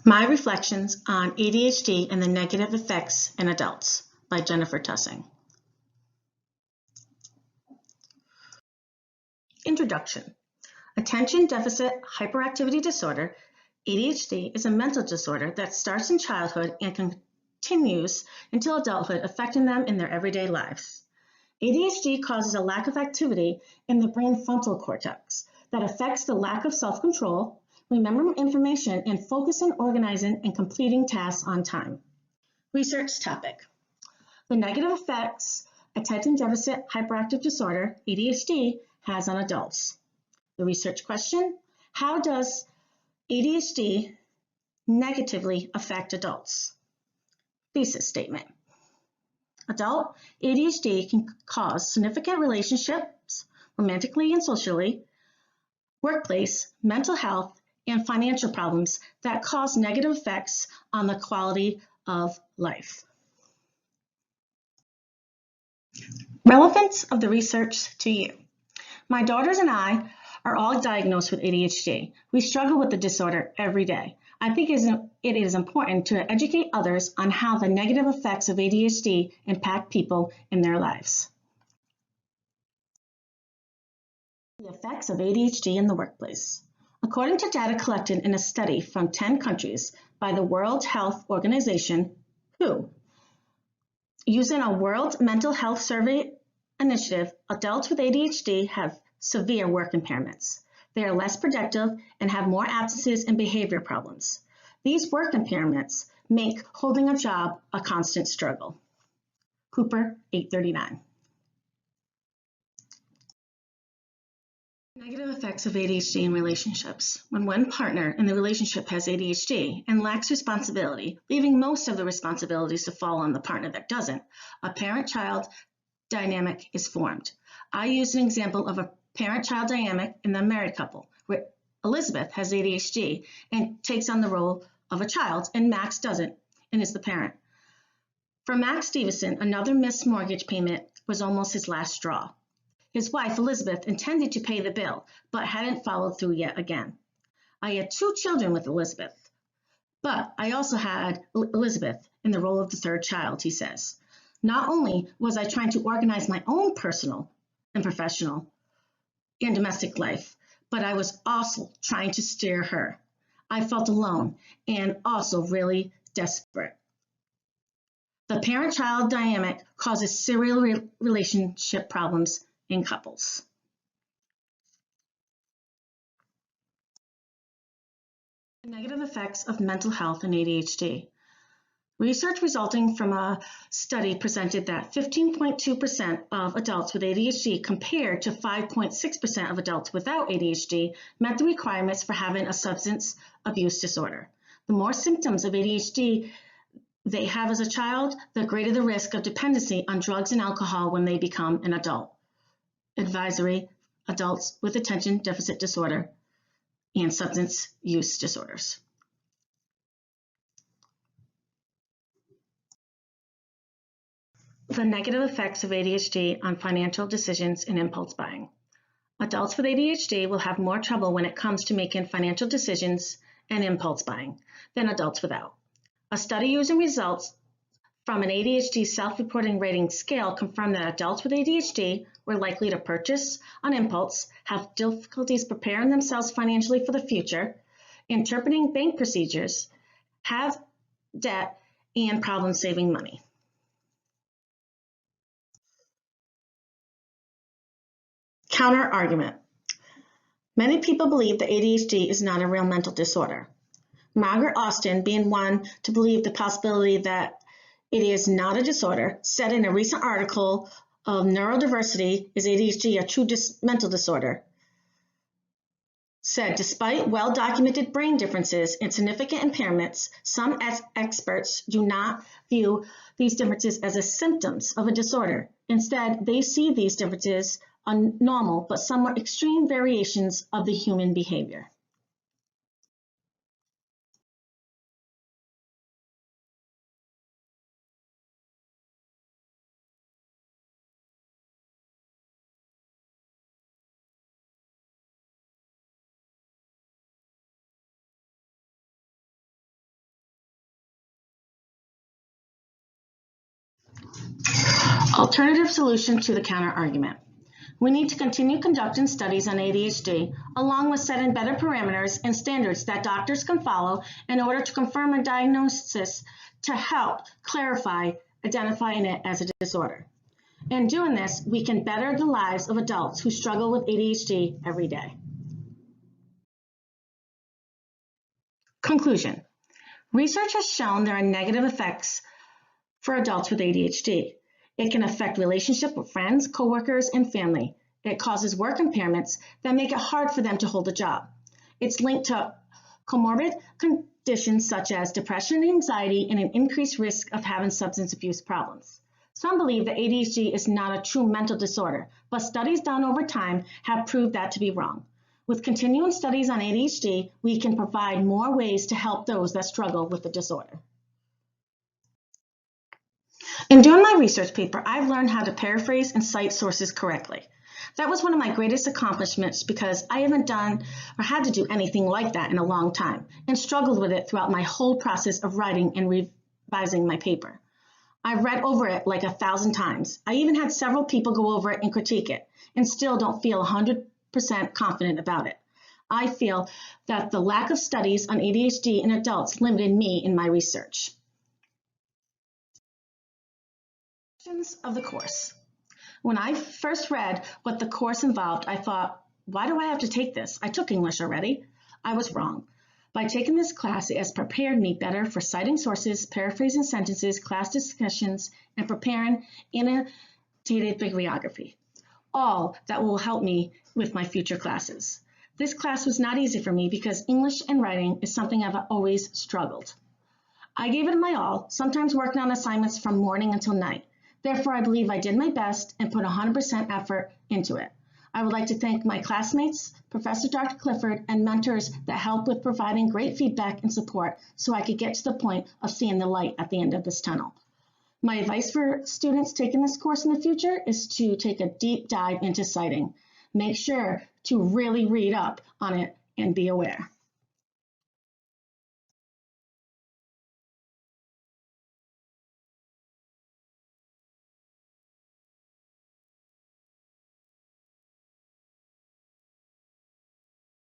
My Reflections on ADHD and the Negative Effects in Adults by JenniferTussing. Introduction. Attention Deficit Hyperactivity Disorder, ADHD, is a mental disorder that starts in childhood and continues until adulthood, affecting them in their everyday lives. ADHD causes a lack of activity in the brain frontal cortex that affects the lack of self-control, remembering information, and focus on organizing and completing tasks on time. Research topic. The negative effects attention deficit hyperactive disorder, ADHD, has on adults. The research question: how does ADHD negatively affect adults? Thesis statement. Adult ADHD can cause significant relationships, romantically and socially, workplace, mental health, and financial problems that cause negative effects on the quality of life. Relevance of the research to you. My daughters and I are all diagnosed with ADHD. We struggle with the disorder every day. I think it is important to educate others on how the negative effects of ADHD impact people in their lives. The effects of ADHD in the workplace. According to data collected in a study from 10 countries by the World Health Organization, WHO, using a World Mental Health Survey initiative, adults with ADHD have severe work impairments. They are less productive and have more absences and behavior problems. These work impairments make holding a job a constant struggle. Cooper, 839. Negative effects of ADHD in relationships. When one partner in the relationship has ADHD and lacks responsibility, leaving most of the responsibilities to fall on the partner that doesn't, a parent-child dynamic is formed. I use an example of a parent-child dynamic in the married couple, where Elizabeth has ADHD and takes on the role of a child, and Max doesn't and is the parent. For Max Stevenson, another missed mortgage payment was almost his last straw. His wife, Elizabeth, intended to pay the bill, but hadn't followed through yet again. I had 2 children with Elizabeth, but I also had Elizabeth in the role of the third child, he says. Not only was I trying to organize my own personal and professional and domestic life, but I was also trying to steer her. I felt alone and also really desperate. The parent-child dynamic causes serial relationship problems in couples. The negative effects of mental health and ADHD. Research resulting from a study presented that 15.2% of adults with ADHD compared to 5.6% of adults without ADHD met the requirements for having a substance abuse disorder. The more symptoms of ADHD they have as a child, the greater the risk of dependency on drugs and alcohol when they become an adult. Advisory: adults with attention deficit disorder and substance use disorders. The negative effects of ADHD on financial decisions and impulse buying. Adults with ADHD will have more trouble when it comes to making financial decisions and impulse buying than adults without. A study using results from an ADHD self-reporting rating scale confirmed that adults with ADHD were likely to purchase on impulse, have difficulties preparing themselves financially for the future, interpreting bank procedures, have debt, and problem saving money. Counter argument. Many people believe that ADHD is not a real mental disorder. Margaret Austin, being one to believe the possibility that it is not a disorder, said in a recent article of Neurodiversity, Is ADHD a True Mental Disorder? Said, despite well-documented brain differences and significant impairments, some experts do not view these differences as symptoms of a disorder. Instead, they see these differences as normal but somewhat extreme variations of the human behavior. Alternative solution to the counter-argument. We need to continue conducting studies on ADHD, along with setting better parameters and standards that doctors can follow in order to confirm a diagnosis to help clarify identifying it as a disorder. In doing this, we can better the lives of adults who struggle with ADHD every day. Conclusion. Research has shown there are negative effects for adults with ADHD. It can affect relationships with friends, coworkers, and family. It causes work impairments that make it hard for them to hold a job. It's linked to comorbid conditions such as depression and anxiety and an increased risk of having substance abuse problems. Some believe that ADHD is not a true mental disorder, but studies done over time have proved that to be wrong. With continuing studies on ADHD, we can provide more ways to help those that struggle with the disorder. In doing my research paper, I've learned how to paraphrase and cite sources correctly. That was one of my greatest accomplishments because I haven't done or had to do anything like that in a long time and struggled with it throughout my whole process of writing and revising my paper. I've read over it like 1,000 times. I even had several people go over it and critique it and still don't feel 100% confident about it. I feel that the lack of studies on ADHD in adults limited me in my research. Of the course. When I first read what the course involved, I thought, why do I have to take this? I took English already. I was wrong. By taking this class, it has prepared me better for citing sources, paraphrasing sentences, class discussions, and preparing annotated bibliography. All that will help me with my future classes. This class was not easy for me because English and writing is something I've always struggled. I gave it my all, sometimes working on assignments from morning until night. Therefore, I believe I did my best and put 100% effort into it. I would like to thank my classmates, Professor Dr. Clifford, and mentors that helped with providing great feedback and support so I could get to the point of seeing the light at the end of this tunnel. My advice for students taking this course in the future is to take a deep dive into citing. Make sure to really read up on it and be aware.